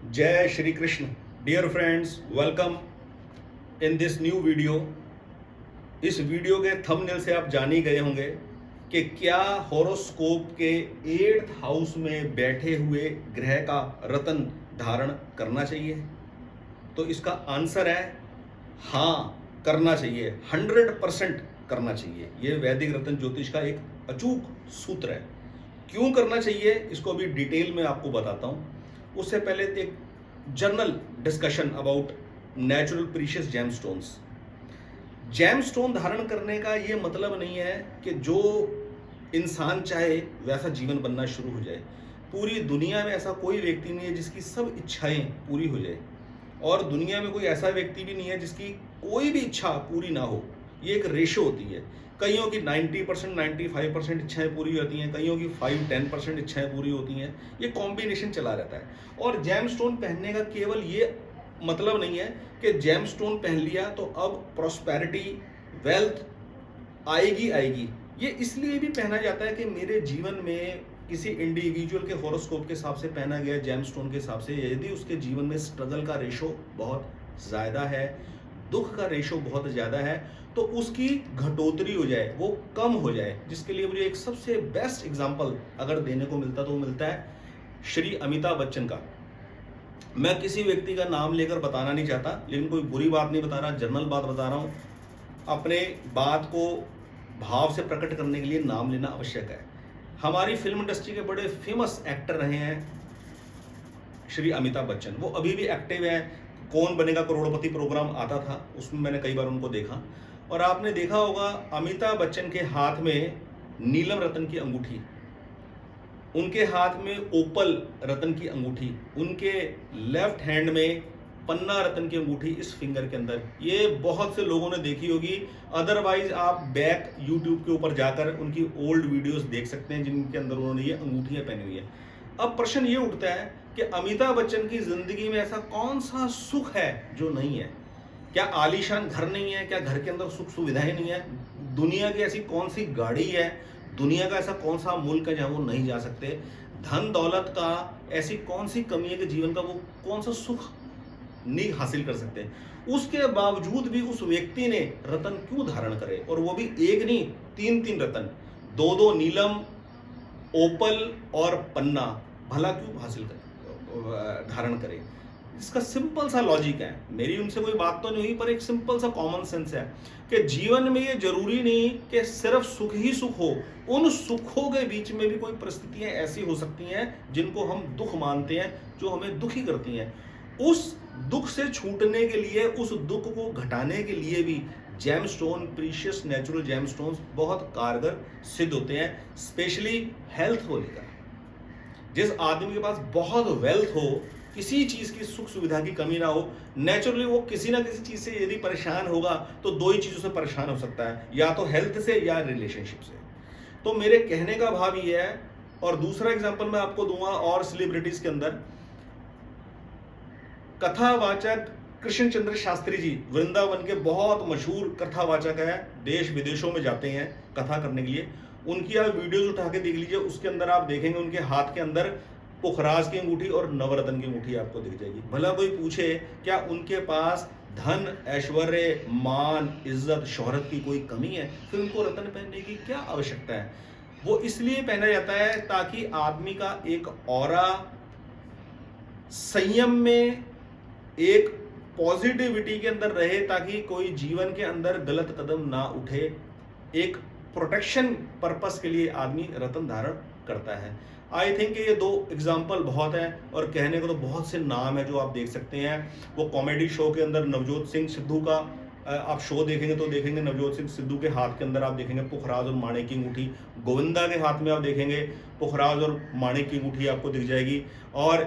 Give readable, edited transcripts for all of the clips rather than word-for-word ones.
जय Shri Krishna. Dear friends, welcome in this new video. इस video के थंबनेल से आप जान ही गए होंगे कि क्या हॉरोस्कोप के 8th हाउस में बैठे हुए ग्रह का रत्न धारण करना चाहिए। तो इसका आंसर है हाँ, करना चाहिए। 100% करना चाहिए। यह वैदिक रत्न ज्योतिष का एक अचूक सूत्र है। क्यों करना चाहिए इसको अभी डिटेल में आपको बताता हूं। उससे पहले एक general discussion about natural precious gemstones. Gemstone धारण करने का यह मतलब नहीं है कि जो इंसान चाहे वैसा जीवन बनना शुरू हो जाए। पूरी दुनिया में ऐसा कोई व्यक्ति नहीं है जिसकी सब इच्छाएं पूरी हो जाए, और दुनिया में कोई ऐसा व्यक्ति भी नहीं है जिसकी कोई भी इच्छा पूरी ना हो। ये एक रेशो होती है। कईयों की 90% 95% इच्छाएं पूरी होती हैं, कईयों की 5-10% इच्छाएं पूरी होती हैं। ये कॉम्बिनेशन चला रहता है। और जेमस्टोन पहनने का केवल ये मतलब नहीं है कि जेमस्टोन पहन लिया तो अब प्रॉस्पेरिटी, वेल्थ आएगी आएगी। ये इसलिए भी पहना जाता है कि मेरे जीवन में किसी इंडिविजुअल के हॉरोस्कोप के हिसाब से पहना गया जेमस्टोन के हिसाब से, यदि उसके जीवन में स्ट्रगल का रेशो बहुत ज़्यादा है, दुख का रेशो बहुत ज़्यादा है, तो उसकी घटोतरी हो जाए, वो कम हो जाए। जिसके लिए मुझे एक सबसे बेस्ट एग्जांपल अगर देने को मिलता तो वो मिलता है श्री अमिताभ बच्चन का। मैं किसी व्यक्ति का नाम लेकर बताना नहीं चाहता, लेकिन कोई बुरी बात नहीं बता रहा, जनरल बात बता रहा हूँ। अपने बात को भाव से प्रकट करने के लिए नाम लेना आवश्यक है। हमारी फिल्म इंडस्ट्री के बड़े फेमस एक्टर रहे हैं श्री अमिताभ बच्चन। वो अभी भी एक्टिव है। कौन बनेगा करोड़पति प्रोग्राम आता था, उसमें मैंने कई बार उनको देखा। और आपने देखा होगा अमिताभ बच्चन के हाथ में नीलम रतन की अंगूठी, उनके हाथ में ओपल रतन की अंगूठी, उनके लेफ्ट हैंड में पन्ना रतन की अंगूठी इस फिंगर के अंदर। ये बहुत से लोगों ने देखी होगी। अदरवाइज आप बैक यूट्यूब के ऊपर जाकर उनकी ओल्ड वीडियोस देख सकते हैं जिनके अंदर उन्होंने ये अंगूठियां पहनी हुई है। अब प्रश्न ये उठता है कि अमिताभ बच्चन की जिंदगी में ऐसा कौन सा सुख है जो नहीं है? क्या आलीशान घर नहीं है? क्या घर के अंदर सुख सुविधाएं नहीं है? दुनिया की ऐसी कौन सी गाड़ी है? दुनिया का ऐसा कौन सा मुल्क है जहां वो नहीं जा सकते? धन दौलत का ऐसी कौन सी कमी है कि जीवन का वो कौन सा सुख नहीं हासिल कर सकते? उसके बावजूद भी उस व्यक्ति ने रतन क्यों धारण करे, और वो भी एक नहीं, 3-3 रतन, 2-2 नीलम, ओपल और पन्ना, भला क्यों हासिल करे, धारण करे? इसका सिंपल सा लॉजिक है। मेरी उनसे कोई बात तो नहीं हुई, पर एक सिंपल सा कॉमन सेंस है कि जीवन में ये जरूरी नहीं कि सिर्फ सुख ही सुख हो। उन सुखों के बीच में भी कोई परिस्थितियां ऐसी हो सकती हैं जिनको हम दुख मानते हैं, जो हमें दुखी करती हैं। उस दुख से छूटने के लिए, उस दुख को घटाने के लिए भी जेमस्टोन, प्रीशियस नेचुरल जेमस्टोन्स बहुत कारगर सिद्ध होते हैं, स्पेशली हेल्थ को लेकर। जिस आदमी के पास बहुत वेल्थ हो, किसी चीज की सुख सुविधा की कमी ना हो, नेचुरली वो किसी ना किसी चीज से यदि परेशान होगा तो दो ही चीजों से परेशान हो सकता है, या तो हेल्थ से या रिलेशनशिप से। तो मेरे कहने का भाव ये है। और दूसरा एग्जांपल मैं आपको दूंगा और सेलिब्रिटीज के अंदर। कथावाचक कृष्णचंद्र शास्त्री जी वृंदावन के बहुत मशहूर कथावाचक है, देश विदेशों में जाते हैं कथा करने के लिए। उनकी आप वीडियोज उठा के देख लीजिए, उसके अंदर आप देखेंगे उनके हाथ के अंदर पुखराज की अंगूठी और नवरत्न की अंगूठी आपको दिख जाएगी। भला कोई पूछे क्या उनके पास धन, ऐश्वर्य, मान, इज्जत, शोहरत की कोई कमी है? फिर उनको रत्न पहनने की क्या आवश्यकता है? वो इसलिए पहना जाता है ताकि आदमी का एक ऑरा संयम में, एक पॉजिटिविटी के अंदर रहे, ताकि कोई जीवन के अंदर गलत कदम ना उठे। एक प्रोटेक्शन पर्पस के लिए आदमी रत्न धारण करता है। आई थिंक ये दो एग्जाम्पल बहुत हैं, और कहने को तो बहुत से नाम है जो आप देख सकते हैं। वो कॉमेडी शो के अंदर नवजोत सिंह सिद्धू का आप शो देखेंगे तो देखेंगे नवजोत सिंह सिद्धू के हाथ के अंदर आप देखेंगे पुखराज और माणिक की अंगूठी। गोविंदा के हाथ में आप देखेंगे पुखराज और माणिक की अंगूठी आपको दिख जाएगी। और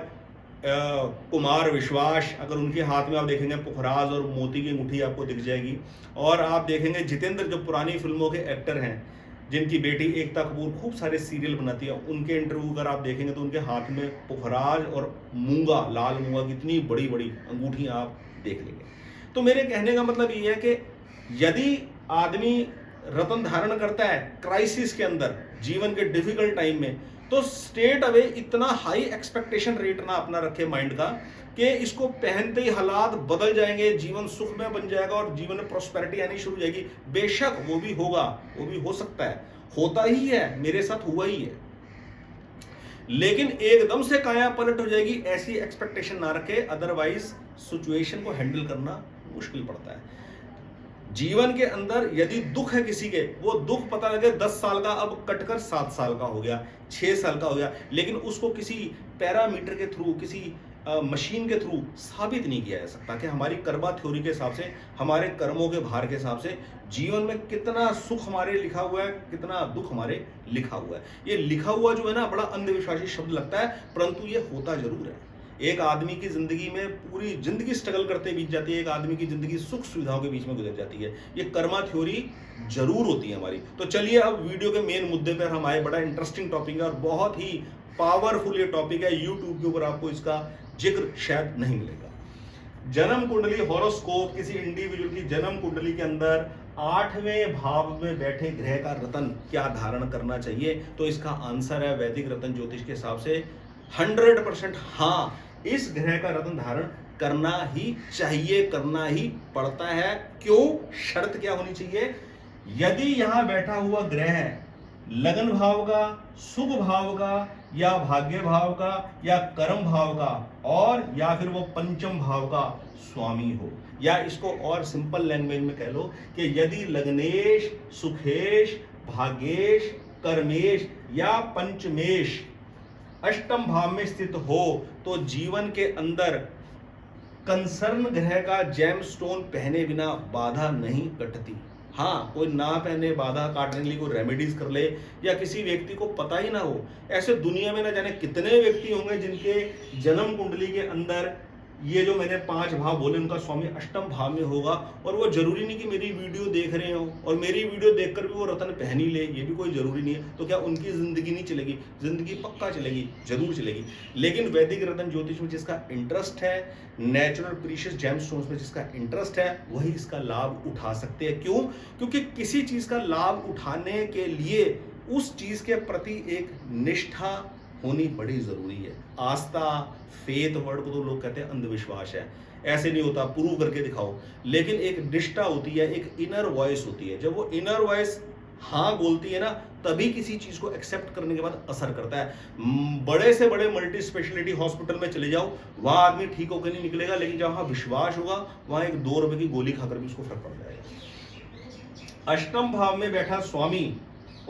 कुमार विश्वास, अगर उनके हाथ में आप देखेंगे पुखराज और मोती की अंगूठी आपको दिख जाएगी। और आप देखेंगे जितेंद्र, जो पुरानी फिल्मों के एक्टर हैं, जिनकी बेटी एकता कपूर खूब सारे सीरियल बनाती है, उनके इंटरव्यू अगर आप देखेंगे तो उनके हाथ में पुखराज और मूंगा, लाल मूंगा की इतनी बड़ी बड़ी अंगूठी आप देख लेंगे। तो मेरे कहने का मतलब ये है कि यदि आदमी रत्न धारण करता है क्राइसिस के अंदर, जीवन के डिफिकल्ट टाइम में, तो स्ट्रेट अवे इतना हाई एक्सपेक्टेशन रेट ना अपना रखे माइंड का कि इसको पहनते ही हालात बदल जाएंगे, जीवन सुखमय बन जाएगा और जीवन में प्रॉस्पेरिटी आनी शुरू हो जाएगी। बेशक वो भी होगा, वो भी हो सकता है, होता ही है, मेरे साथ हुआ ही है। लेकिन एकदम से काया पलट हो जाएगी ऐसी एक्सपेक्टेशन ना रखे, अदरवाइज सिचुएशन को हैंडल करना मुश्किल पड़ता है। जीवन के अंदर यदि दुख है किसी के, वो दुख पता लगे 10 साल का अब कटकर 7 साल का हो गया, 6 साल का हो गया, लेकिन उसको किसी पैरामीटर के थ्रू, किसी मशीन के थ्रू साबित नहीं किया जा सकता कि हमारी कर्मा थ्योरी के हिसाब से, हमारे कर्मों के भार के हिसाब से जीवन में कितना सुख हमारे लिखा हुआ है, कितना दुख हमारे लिखा हुआ है। ये लिखा हुआ जो है ना, बड़ा अंधविश्वासी शब्द लगता है, परंतु ये होता जरूर है। एक आदमी की जिंदगी में पूरी जिंदगी स्ट्रगल करते बीत जाती है, एक आदमी की जिंदगी सुख सुविधाओं के बीच में गुजर जाती है। ये कर्मा थ्योरी जरूर होती है हमारी। तो चलिए अब वीडियो के मेन मुद्दे पर हम आए। बड़ा इंटरेस्टिंग टॉपिक है और बहुत ही पावरफुल ये टॉपिक है। यूट्यूब के ऊपर आपको इसका जिक्र शायद नहीं मिलेगा। जन्म कुंडली हॉरोस्कोप, किसी इंडिविजुअल की जन्म कुंडली के अंदर 8वें भाव में बैठे ग्रह का रत्न क्या धारण करना चाहिए? तो इसका आंसर है वैदिक रत्न ज्योतिष के हिसाब से 100% हाँ, इस ग्रह का रत्न धारण करना ही चाहिए, करना ही पड़ता है। क्यों? शर्त क्या होनी चाहिए? यदि यहां बैठा हुआ ग्रह लगन भाव का, शुभ भाव का, या भाग्य भाव का, या कर्म भाव का, और या फिर वो पंचम भाव का स्वामी हो, या इसको और सिंपल लैंग्वेज में कह लो कि यदि लग्नेश, सुखेश, भाग्येश, कर्मेश या पंचमेश अष्टम भाव में स्थित हो, तो जीवन के अंदर कंसर्न ग्रह का जेमस्टोन पहने बिना बाधा नहीं कटती। हाँ, कोई ना पहने, बाधा काटने के लिए कोई रेमेडीज कर ले, या किसी व्यक्ति को पता ही ना हो। ऐसे दुनिया में ना जाने कितने व्यक्ति होंगे जिनके जन्म कुंडली के अंदर ये जो मैंने 5 भाव बोले उनका स्वामी अष्टम भाव में होगा, और वो जरूरी नहीं कि मेरी वीडियो देख रहे हो और मेरी वीडियो देखकर भी वो रत्न पहन ही ले, ये भी कोई जरूरी नहीं है। तो क्या उनकी जिंदगी नहीं चलेगी? जिंदगी पक्का चलेगी, जरूर चलेगी। लेकिन वैदिक रत्न ज्योतिष में जिसका इंटरेस्ट है, नेचुरल प्रीशियस जेमस्टोन्स में जिसका इंटरेस्ट है, वही इसका लाभ उठा सकते हैं। क्यों? क्योंकि किसी चीज का लाभ उठाने के लिए उस चीज के प्रति एक निष्ठा होनी बड़ी जरूरी है। आस्था, फेथ वर्ड को तो लोग कहते हैं अंधविश्वास है, ऐसे नहीं होता, प्रूव करके दिखाओ। लेकिन एक निष्ठा होती है, एक इनर वॉइस होती है। जब वो इनर वॉइस हाँ बोलती है ना, तभी किसी चीज को एक्सेप्ट करने के बाद असर करता है। बड़े से बड़े मल्टी स्पेशलिटी हॉस्पिटल में चले जाओ, वहां आदमी ठीक होकर नहीं निकलेगा, लेकिन जहां विश्वास होगा वहां एक 2 रुपए की गोली खाकर भी उसको फर्क पड़ जाएगा। अष्टम भाव में बैठा स्वामी,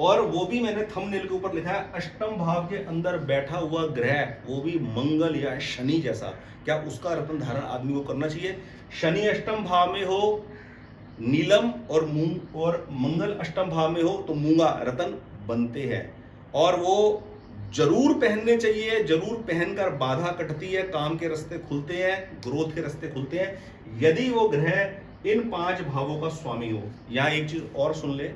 और वो भी मैंने थंबनेल के ऊपर लिखा है, अष्टम भाव के अंदर बैठा हुआ ग्रह, वो भी मंगल या शनि जैसा, क्या उसका रत्न धारण आदमी को करना चाहिए? शनि अष्टम भाव में हो नीलम और मूंग, और मंगल अष्टम भाव में हो तो मूंगा रत्न बनते हैं, और वो जरूर पहनने चाहिए। जरूर पहनकर बाधा कटती है, काम के रास्ते खुलते हैं, ग्रोथ के रास्ते खुलते हैं, यदि वो ग्रह इन 5 भावों का स्वामी हो। यहां एक चीज और सुन ले,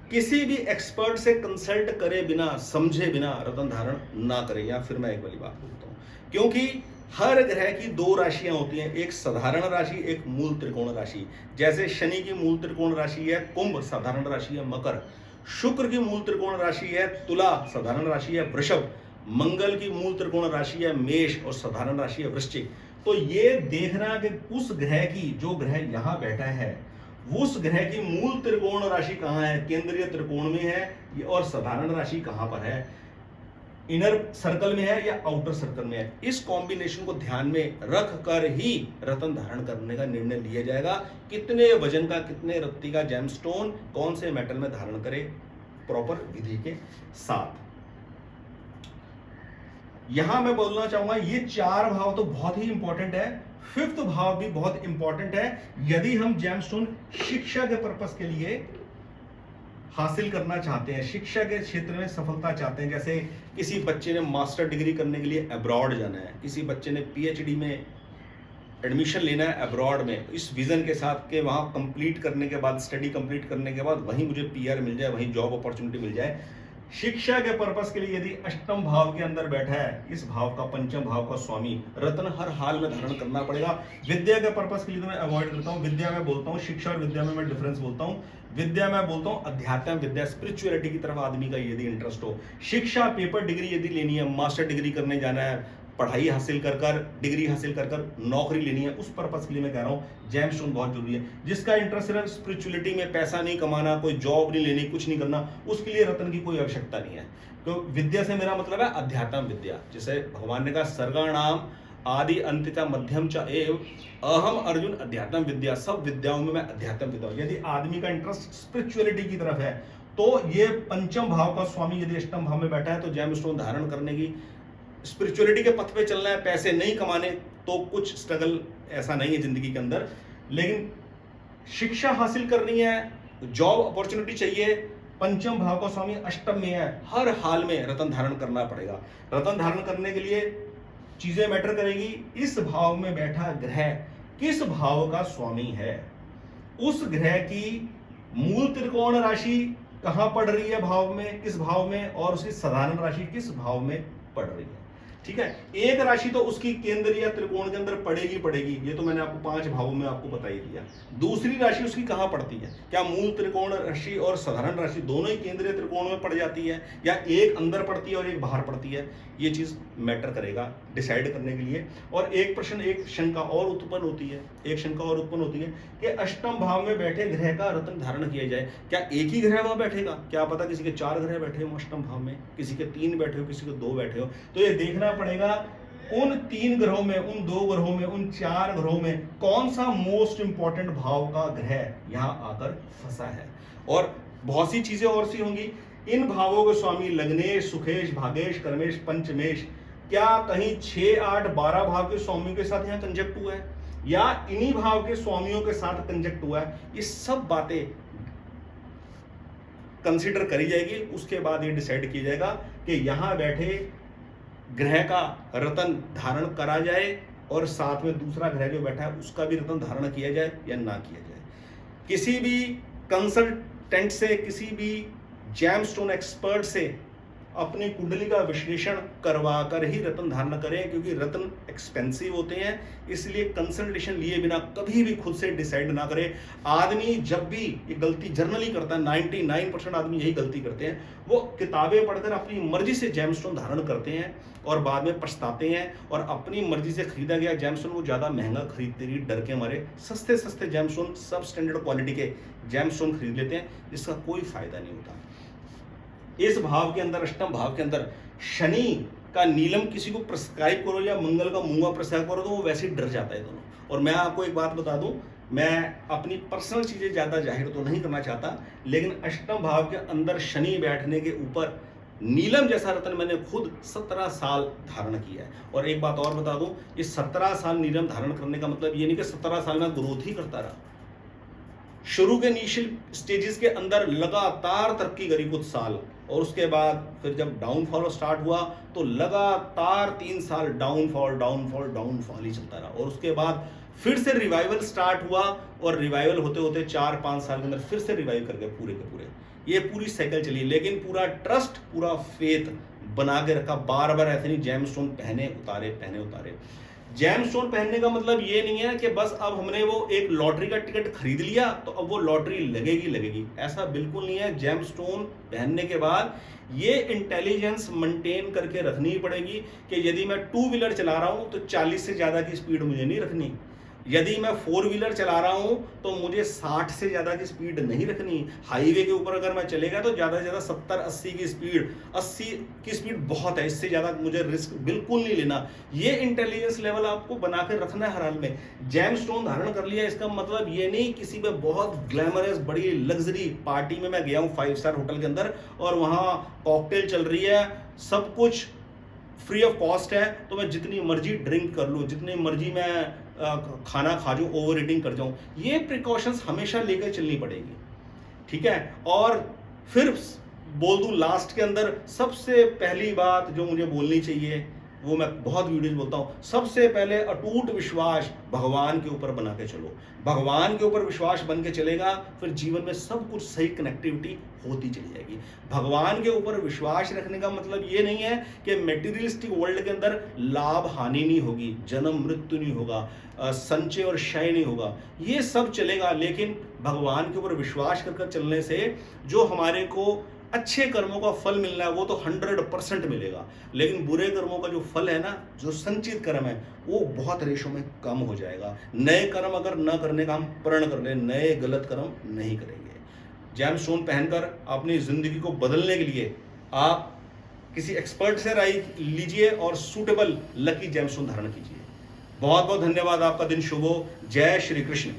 किसी भी एक्सपर्ट से कंसल्ट करे बिना, समझे बिना रत्न धारण ना करें। या फिर मैं एक वाली बात बोलता हूं, क्योंकि हर ग्रह की 2 राशियां होती हैं, एक साधारण राशि, एक मूल त्रिकोण राशि। जैसे शनि की मूल त्रिकोण राशि है कुंभ, साधारण राशि है मकर। शुक्र की मूल त्रिकोण राशि है तुला, साधारण राशि है वृषभ। मंगल की मूल त्रिकोण राशि है मेष और साधारण राशि है वृश्चिक। तो ये देखना कि उस ग्रह की, जो ग्रह यहां बैठा है, उस ग्रह की मूल त्रिकोण राशि कहां है, केंद्रीय त्रिकोण में है और साधारण राशि कहां पर है, इनर सर्कल में है या आउटर सर्कल में है। इस कॉम्बिनेशन को ध्यान में रख कर ही रत्न धारण करने का निर्णय लिया जाएगा। कितने वजन का, कितने रत्ती का जेमस्टोन कौन से मेटल में धारण करे, प्रॉपर विधि के साथ। यहां मैं बोलना चाहूंगा, ये 4 भाव तो बहुत ही इंपॉर्टेंट है, 5th भाव भी बहुत इंपॉर्टेंट है। यदि हम जेमस्टोन शिक्षा के पर्पस के लिए हासिल करना चाहते हैं, शिक्षा के क्षेत्र में सफलता चाहते हैं, जैसे किसी बच्चे ने मास्टर डिग्री करने के लिए अब्रॉड जाना है, किसी बच्चे ने पीएचडी में एडमिशन लेना है अब्रॉड में, इस विजन के साथ के वहां कंप्लीट करने के बाद, स्टडी कंप्लीट करने के बाद वहीं मुझे पीआर मिल जाए, वहीं जॉब अपॉर्चुनिटी मिल जाए। शिक्षा के पर्पस के लिए यदि अष्टम भाव के अंदर बैठा है, इस भाव का पंचम भाव का स्वामी रत्न हर हाल में धारण करना पड़ेगा। विद्या के पर्पस के लिए तो मैं अवॉइड करता हूं, विद्या में बोलता हूं, शिक्षा और विद्या में मैं डिफरेंस बोलता हूं। विद्या में बोलता हूं अध्यात्म विद्या, स्पिरिचुअलिटी की तरफ आदमी का यदि इंटरेस्ट हो। शिक्षा पेपर डिग्री यदि लेनी है, मास्टर डिग्री करने जाना है, पढ़ाई हासिल कर कर, डिग्री हासिल कर कर नौकरी लेनी है, उस पर्पस के लिए मैं कह रहा हूँ जेमस्टोन बहुत जरूरी है। जिसका इंटरेस्ट सिर्फ स्पिरिचुअलिटी में, पैसा नहीं कमाना, कोई जॉब नहीं लेनी, कुछ नहीं करना, उसके लिए रत्न की कोई आवश्यकता नहीं है। तो विद्या से मेरा मतलब है अध्यात्म विद्या, जिसे भगवान ने कहा सर्गाणाम आदि अंत च मध्यम च एव अहम अर्जुन अध्यात्म विद्या, सब विद्याओं में मैं अध्यात्म विद्या। यदि आदमी का इंटरेस्ट स्पिरिचुअलिटी की तरफ है तो ये पंचम भाव का स्वामी यदि अष्टम भाव में बैठा है तो जेमस्टोन धारण करने की, स्पिरिचुअलिटी के पथ पे चलना है, पैसे नहीं कमाने तो कुछ स्ट्रगल ऐसा नहीं है जिंदगी के अंदर, लेकिन शिक्षा हासिल करनी है, जॉब अपॉर्चुनिटी चाहिए, पंचम भाव का स्वामी अष्टम में है, हर हाल में रत्न धारण करना पड़ेगा। रत्न धारण करने के लिए चीजें मैटर करेगी। इस भाव में बैठा ग्रह किस भाव का स्वामी है, उस ग्रह की मूल त्रिकोण राशि कहां पड़ रही है भाव में, किस भाव में, और उसकी साधारण राशि किस भाव में पड़ रही है। ठीक है, एक राशि तो उसकी केंद्र या त्रिकोण के अंदर पड़ेगी पड़ेगी, ये तो मैंने आपको 5 भावों में आपको बता ही दिया। दूसरी राशि उसकी कहां पड़ती है, क्या मूल त्रिकोण राशि और साधारण राशि दोनों ही केंद्रीय त्रिकोण में पड़ जाती है, या एक अंदर पड़ती है और एक बाहर पड़ती है, ये चीज मैटर करेगा डिसाइड करने के लिए। और एक प्रश्न, एक शंका और उत्पन्न होती है, कि अष्टम भाव में बैठे ग्रह का रत्न धारण किया जाए, क्या एक ही ग्रह वहां बैठेगा, क्या पता किसी के 4 ग्रह बैठे हो अष्टम भाव में, किसी के 3 बैठे हो, किसी के 2 बैठे हो, तो ये देखना पड़ेगा उन 3 ग्रहों में, उन 2 ग्रहों में, उन 4 ग्रहों में कौन सा मोस्ट इंपॉर्टेंट भाव का ग्रह यहां आकर फंसा है। और बहुत सी चीजें और सी होंगी। इन भावों के स्वामी लग्नेश, सुखेश, भागेश, कर्मेश, पंचमेश, क्या कहीं 6, 8, 12 भाव के स्वामियों के साथ यहां कंजक्ट हुआ है, या इन्हीं भाव के स्वामियों के साथ कंजक्ट हुआ है, ये सब बातें कंसीडर करी जाएगी। उसके बाद ये डिसाइड किया जाएगा कि यहां बैठे ग्रह का रत्न धारण करा जाए और साथ में दूसरा ग्रह जो बैठा है उसका भी रत्न धारण किया जाए या ना किया जाए। किसी भी कंसल्टेंट से, किसी भी जेमस्टोन एक्सपर्ट से अपनी कुंडली का विश्लेषण करवा कर ही रत्न धारण करें, क्योंकि रत्न एक्सपेंसिव होते हैं, इसलिए कंसल्टेशन लिए बिना कभी भी खुद से डिसाइड ना करें। आदमी जब भी ये गलती जनरली करता है, 99% आदमी यही गलती करते हैं, वो किताबें पढ़कर अपनी मर्जी से जेमस्टोन धारण करते हैं और बाद में पछताते हैं, और अपनी मर्जी से खरीदा गया जेमस्टोन वो ज्यादा महंगा खरीदते ही डर के मारे सस्ते सस्ते जेमस्टोन, सब स्टैंडर्ड क्वालिटी के जेमस्टोन खरीद लेते हैं, जिसका कोई फायदा नहीं होता। इस भाव के अंदर, अष्टम भाव के अंदर शनि का नीलम किसी को प्रिस्क्राइब करो या मंगल का मूंगा प्रिस्क्राइब करो तो वो वैसे ही डर जाता है दोनों। और मैं आपको एक बात बता दूं, मैं अपनी पर्सनल चीजें ज्यादा जाहिर तो नहीं करना चाहता, लेकिन अष्टम भाव के अंदर शनि बैठने के ऊपर नीलम जैसा रत्न मैंने खुद 17 साल धारण किया है। और एक बात और बता दूं, इस 17 साल नीलम धारण करने का मतलब ये नहीं कि 17 साल में ग्रोथ ही करता रहा। शुरू के इनिशियल स्टेजेस के अंदर लगातार तरक्की करी कुछ साल, और उसके बाद फिर जब डाउनफॉल स्टार्ट हुआ तो लगातार 3 साल डाउनफॉल डाउनफॉल डाउनफॉल ही चलता रहा, और उसके बाद फिर से रिवाइवल स्टार्ट हुआ, और रिवाइवल होते होते 4-5 साल के अंदर फिर से रिवाइव कर गए पूरे के पूरे। ये पूरी साइकिल चली, लेकिन पूरा ट्रस्ट, पूरा फेथ बना के रखा, बार बार ऐसे नहीं जेमस्टोन पहने उतारे। जेमस्टोन पहनने का मतलब ये नहीं है कि बस अब हमने वो एक लॉटरी का टिकट खरीद लिया तो अब वो लॉटरी लगेगी, ऐसा बिल्कुल नहीं है। जेमस्टोन पहनने के बाद ये इंटेलिजेंस मेंटेन करके रखनी पड़ेगी कि यदि मैं 2 व्हीलर चला रहा हूं तो 40 से ज्यादा की स्पीड मुझे नहीं रखनी, यदि मैं 4 व्हीलर चला रहा हूं तो मुझे 60 से ज्यादा की स्पीड नहीं रखनी। हाईवे के ऊपर अगर मैं चलेगा तो ज्यादा से ज्यादा 70-80 की स्पीड, 80 की स्पीड बहुत है, इससे ज्यादा मुझे रिस्क बिल्कुल नहीं लेना। ये इंटेलिजेंस लेवल आपको बना कर रखना है हर हाल में। जेमस्टोन धारण कर लिया इसका मतलब ये नहीं किसी पे बहुत ग्लैमरस बड़ी लग्जरी पार्टी में मैं गया हूं 5 स्टार होटल के अंदर और वहां कॉकटेल चल रही है, सब कुछ फ्री ऑफ कॉस्ट है, तो मैं जितनी मर्जी ड्रिंक कर लूँ, जितनी मर्जी मैं खाना खा जाऊँ, ओवर ईटिंग कर जाऊँ, ये प्रिकॉशंस हमेशा लेकर चलनी पड़ेगी। ठीक है, और फिर बोल दूं लास्ट के अंदर सबसे पहली बात जो मुझे बोलनी चाहिए, वो मैं बहुत वीडियोज बोलता हूँ। सबसे पहले अटूट विश्वास भगवान के ऊपर बना के चलो। भगवान के ऊपर विश्वास बन के चलेगा, फिर जीवन में सब कुछ सही कनेक्टिविटी होती चली जाएगी। भगवान के ऊपर विश्वास रखने का मतलब ये नहीं है कि मेटीरियलिस्टिक वर्ल्ड के अंदर लाभ हानि नहीं होगी, जन्म मृत्यु नहीं होगा, संचय और क्षय नहीं होगा, ये सब चलेगा। लेकिन भगवान के ऊपर विश्वास कर चलने से जो हमारे को अच्छे कर्मों का फल मिलना है वो तो 100% मिलेगा, लेकिन बुरे कर्मों का जो फल है ना, जो संचित कर्म है, वो बहुत रेशों में कम हो जाएगा। नए कर्म अगर न करने का हम प्रण कर लें, नए गलत कर्म नहीं करेंगे। जैमस्टोन पहनकर अपनी जिंदगी को बदलने के लिए आप किसी एक्सपर्ट से राय लीजिए और सूटेबल लकी जैमस्टोन धारण कीजिए। बहुत बहुत धन्यवाद। आपका दिन शुभ हो। जय श्री कृष्ण।